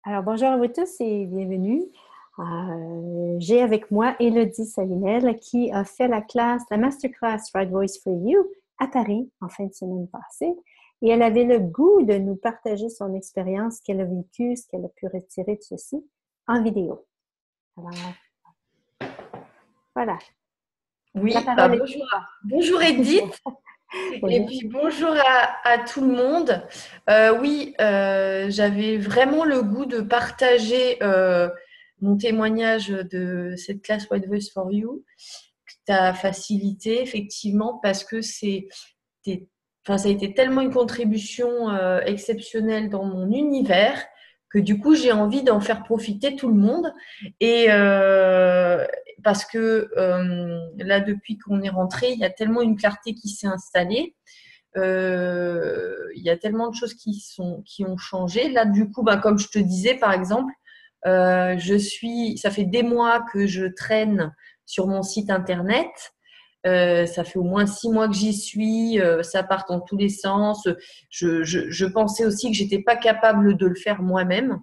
Alors, bonjour à vous tous et bienvenue. J'ai avec moi Élodie Salinel qui a fait la masterclass Right Voice for You à Paris en fin de semaine passée. Et elle avait le goût de nous partager son expérience qu'elle a vécue, ce qu'elle a pu retirer de ceci en vidéo. Alors, voilà. La Oui, parole est à bonjour, toi. bonjour Edith, et Bonjour. puis bonjour à tout le monde. Oui, j'avais vraiment le goût de partager mon témoignage de cette classe White Voice for You, que tu as facilité effectivement parce que enfin, ça a été tellement une contribution exceptionnelle dans mon univers que du coup j'ai envie d'en faire profiter tout le monde. Et parce que là, depuis qu'on est rentré, il y a tellement une clarté qui s'est installée. Il y a tellement de choses qui ont changé. Là, du coup, bah, comme je te disais, par exemple, ça fait des mois que je traîne sur mon site internet. Ça fait au moins 6 mois que j'y suis. Ça part dans tous les sens. Je pensais aussi que j'étais pas capable de le faire moi-même.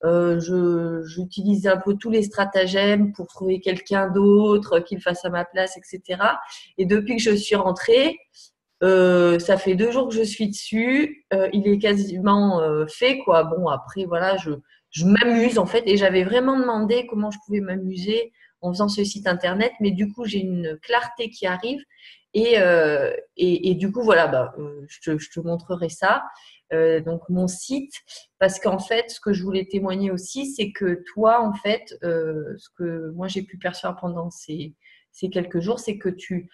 J'utilise un peu tous les stratagèmes pour trouver quelqu'un d'autre qui le fasse à ma place, etc. Et depuis que je suis rentrée, ça fait 2 jours que je suis dessus. Il est quasiment fait, quoi. Bon, après, voilà, je m'amuse en fait. Et j'avais vraiment demandé comment je pouvais m'amuser en faisant ce site internet. Mais du coup, j'ai une clarté qui arrive. Et du coup, voilà, bah, je te montrerai ça. Donc, mon site. Parce qu'en fait, ce que je voulais témoigner aussi, c'est que toi, en fait, ce que moi j'ai pu percevoir pendant ces quelques jours, c'est que tu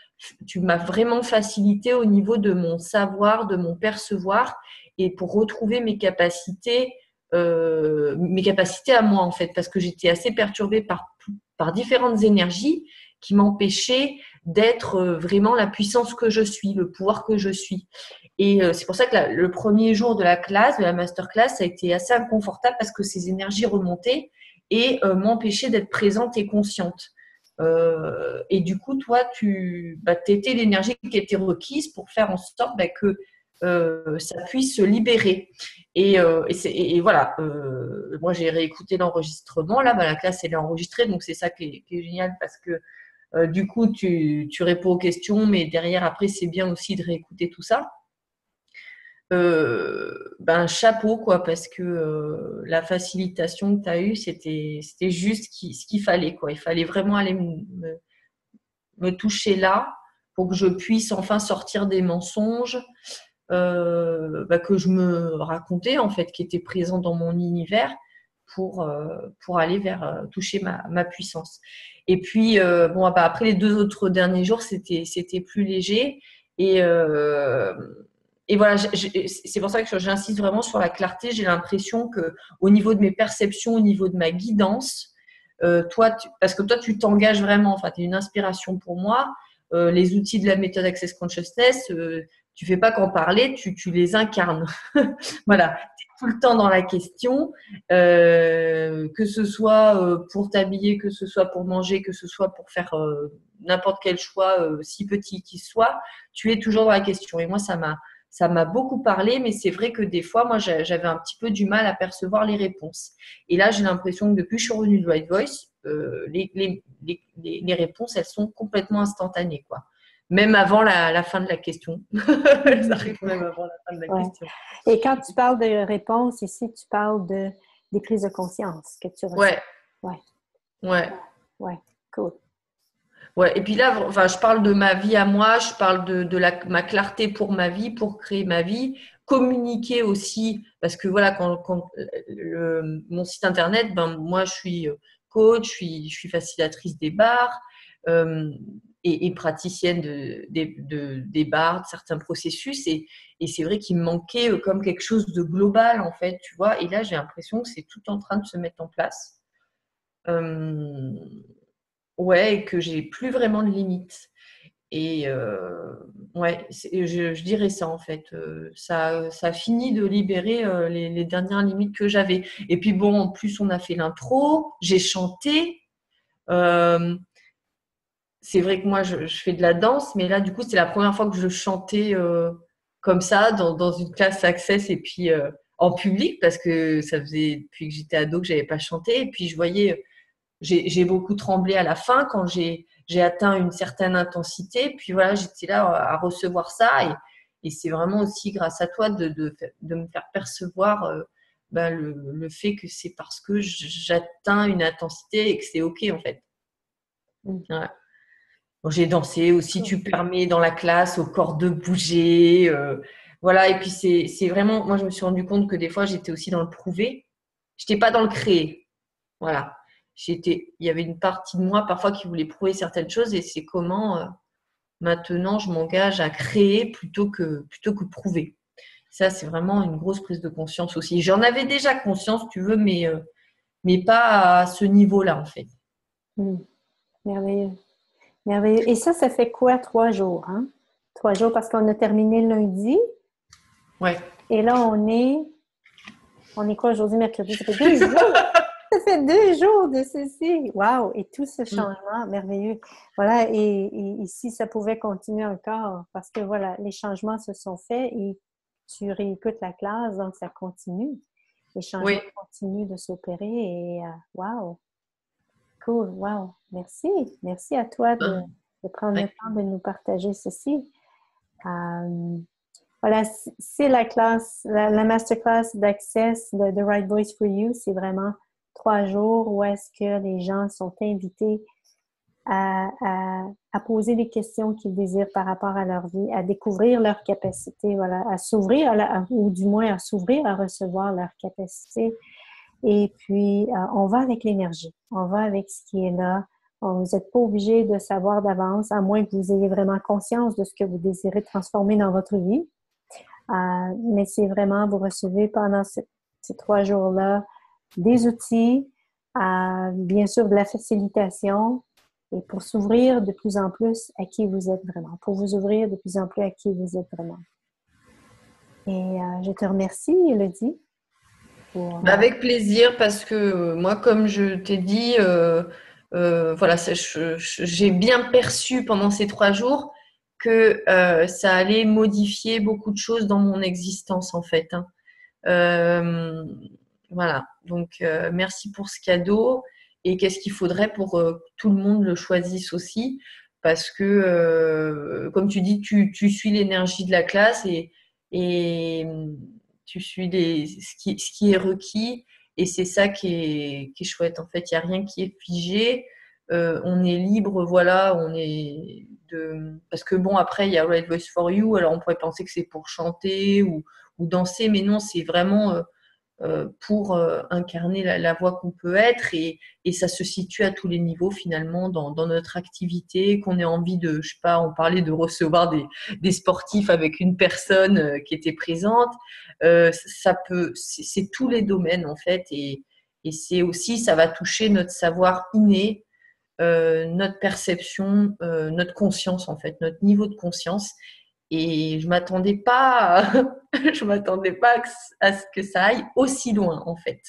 m'as vraiment facilité au niveau de mon savoir, de mon percevoir, et pour retrouver mes capacités à moi en fait, parce que j'étais assez perturbée par différentes énergies qui m'empêchaient d'être vraiment la puissance que je suis, le pouvoir que je suis. Et c'est pour ça que le premier jour de la classe, de la masterclass, ça a été assez inconfortable parce que ces énergies remontaient et m'empêchaient d'être présente et consciente. Et du coup, toi, étais l'énergie qui était requise pour faire en sorte que ça puisse se libérer. Et voilà, moi j'ai réécouté l'enregistrement, là, la classe elle est enregistrée, donc c'est ça qui est génial parce que du coup tu réponds aux questions, mais derrière après c'est bien aussi de réécouter tout ça. Chapeau quoi, parce que la facilitation que tu as eue, c'était juste ce qu'il fallait quoi. Il fallait vraiment aller me toucher là pour que je puisse enfin sortir des mensonges que je me racontais en fait, qui étaient présents dans mon univers pour aller vers toucher ma puissance. Et puis après les 2 autres derniers jours, c'était plus léger et et voilà, c'est pour ça que j'insiste vraiment sur la clarté. J'ai l'impression que au niveau de mes perceptions, au niveau de ma guidance, parce que toi, tu t'engages vraiment. Enfin, tu es une inspiration pour moi. Les outils de la méthode Access Consciousness, tu fais pas qu'en parler, tu les incarnes. Voilà, tu es tout le temps dans la question, que ce soit pour t'habiller, que ce soit pour manger, que ce soit pour faire n'importe quel choix, si petit qu'il soit, tu es toujours dans la question. Et moi, ça m'a beaucoup parlé, mais c'est vrai que des fois, moi, j'avais un petit peu du mal à percevoir les réponses. Et là, j'ai l'impression que depuis que je suis revenue de White Voice, les réponses, elles sont complètement instantanées, quoi. Même avant la fin de la question. Elles arrivent même avant la fin de la Ouais. question. Et quand tu parles de réponse ici, tu parles des prises de conscience que tu ressens. Ouais, Ouais, ouais. ouais, cool. Ouais, et puis là, enfin, je parle de ma vie à moi, je parle de ma clarté pour ma vie, pour créer ma vie, communiquer aussi, parce que voilà, quand mon site internet, moi, je suis coach, je suis facilitatrice des bars et praticienne des bars, de certains processus, et c'est vrai qu'il me manquait comme quelque chose de global, en fait, tu vois, et là, j'ai l'impression que c'est tout en train de se mettre en place. Euh, Ouais, et que j'ai plus vraiment de limites. Et ouais, je dirais ça en fait. Ça a fini de libérer les dernières limites que j'avais. Et puis bon, en plus, on a fait l'intro, j'ai chanté. Euh, c'est vrai que moi, je fais de la danse, mais là, du coup, c'est la première fois que je chantais comme ça dans une classe Access. Et puis, en public parce que ça faisait depuis que j'étais ado que j'avais pas chanté. Et puis je voyais, j'ai beaucoup tremblé à la fin quand j'ai atteint une certaine intensité. Puis voilà, j'étais là à recevoir ça. Et c'est vraiment aussi grâce à toi de me faire percevoir ben, le fait que c'est parce que j'atteins une intensité et que c'est OK en fait. Voilà. Bon, j'ai dansé aussi, tu permets dans la classe au corps de bouger. Voilà, et puis c'est vraiment, moi je me suis rendu compte que des fois j'étais aussi dans le prouver. Je n'étais pas dans le créer. Voilà. Il y avait une partie de moi parfois qui voulait prouver certaines choses et c'est comment maintenant je m'engage à créer plutôt que prouver. Ça, c'est vraiment une grosse prise de conscience aussi. J'en avais déjà conscience, tu veux, mais pas à ce niveau-là en fait. Merveilleux. Merveilleux. Et ça fait quoi, 3 jours, hein? 3 jours parce qu'on a terminé lundi. Ouais. Et là, on est quoi aujourd'hui, mercredi? Ça fait 2 jours. Ça fait 2 jours de ceci. Wow! Et tout ce changement, merveilleux. Voilà, et ici, ça pouvait continuer encore parce que voilà, les changements se sont faits et tu réécoutes la classe, donc ça continue. Les changements continuent de s'opérer et wow! Cool, wow! Merci. Merci à toi de prendre le temps de nous partager ceci. Voilà, c'est la classe, la masterclass d'Access de The Right Voice for You. C'est vraiment 3 jours où est-ce que les gens sont invités à poser les questions qu'ils désirent par rapport à leur vie, à découvrir leur capacité, voilà, à s'ouvrir, ou du moins à s'ouvrir à recevoir leur capacité. Et puis, on va avec l'énergie. On va avec ce qui est là. Vous n'êtes pas obligé de savoir d'avance, à moins que vous ayez vraiment conscience de ce que vous désirez transformer dans votre vie. Mais c'est vraiment, vous recevez pendant ces 3 jours-là des outils, bien sûr de la facilitation, et pour s'ouvrir de plus en plus à qui vous êtes vraiment, pour vous ouvrir de plus en plus à qui vous êtes vraiment. Et je te remercie, Élodie. Avec plaisir, parce que moi, comme je t'ai dit, voilà, j'ai bien perçu pendant ces 3 jours que ça allait modifier beaucoup de choses dans mon existence, en fait. Hein. Voilà, donc merci pour ce cadeau. Et qu'est-ce qu'il faudrait pour que tout le monde le choisisse aussi? Parce que, comme tu dis, tu suis l'énergie de la classe et tu suis ce qui est requis. Et c'est ça qui est chouette. En fait, il n'y a rien qui est figé. On est libre, voilà. Parce que bon, après, il y a Right Voice for You. Alors, on pourrait penser que c'est pour chanter ou danser, mais non, c'est vraiment pour incarner la voix qu'on peut être et ça se situe à tous les niveaux finalement dans notre activité, qu'on ait envie de, je sais pas, on parlait de recevoir des sportifs avec une personne qui était présente, c'est tous les domaines en fait et c'est aussi, ça va toucher notre savoir inné, notre perception, notre conscience en fait, notre niveau de conscience. Et je m'attendais pas, je m'attendais pas à ce que ça aille aussi loin en fait.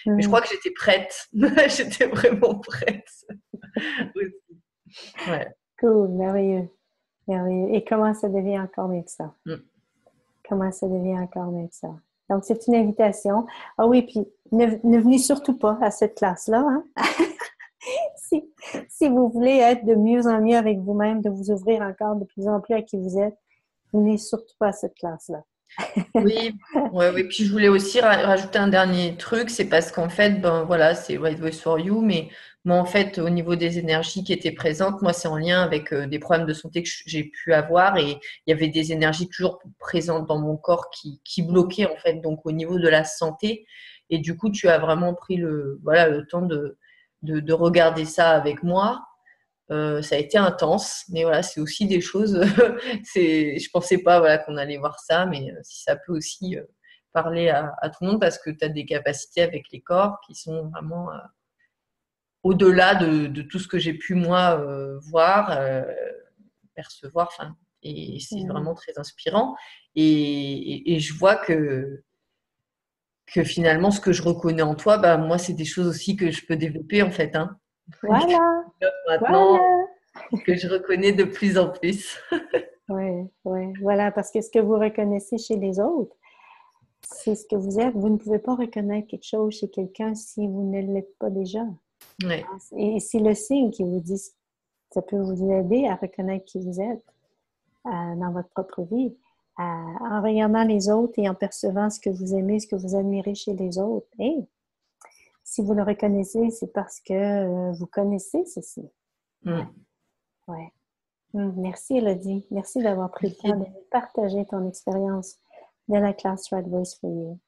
Mais je crois que j'étais prête. J'étais vraiment prête. Ouais. Cool, merveilleux, merveilleux. Et comment ça devient encore mieux que ça? Comment ça devient encore mieux que ça? Donc c'est une invitation. Ah oui, puis ne venez surtout pas à cette classe-là. Hein? Si vous voulez être de mieux en mieux avec vous-même, de vous ouvrir encore de plus en plus à qui vous êtes, venez surtout pas à cette classe-là. Oui, ouais. Puis je voulais aussi rajouter un dernier truc, c'est parce qu'en fait, ben voilà, c'est Right Voice for You, mais moi en fait, au niveau des énergies qui étaient présentes, moi c'est en lien avec des problèmes de santé que j'ai pu avoir et il y avait des énergies toujours présentes dans mon corps qui bloquaient en fait, donc au niveau de la santé. Et du coup, tu as vraiment pris le temps de regarder ça avec moi. Ça a été intense, mais voilà, c'est aussi des choses. Je pensais pas voilà, qu'on allait voir ça, mais si ça peut aussi parler à tout le monde parce que tu as des capacités avec les corps qui sont vraiment au-delà de tout ce que j'ai pu moi voir, percevoir. Et c'est vraiment très inspirant. Et je vois que finalement, ce que je reconnais en toi, bah, moi, c'est des choses aussi que je peux développer en fait. Hein. Voilà. Maintenant, que je reconnais de plus en plus. Oui, voilà, parce que ce que vous reconnaissez chez les autres, C'est ce que vous êtes. Vous ne pouvez pas reconnaître quelque chose chez quelqu'un si vous ne l'êtes pas déjà. Ouais. Et c'est le signe qui vous dit, ça peut vous aider à reconnaître qui vous êtes dans votre propre vie. En regardant les autres et en percevant ce que vous aimez, ce que vous admirez chez les autres. Hey, si vous le reconnaissez, c'est parce que vous connaissez ceci. Mm. Ouais. Merci, Elodie. Merci d'avoir pris le temps de partager ton expérience de la classe Right Voice for You.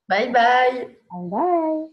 Bye bye. Bye bye!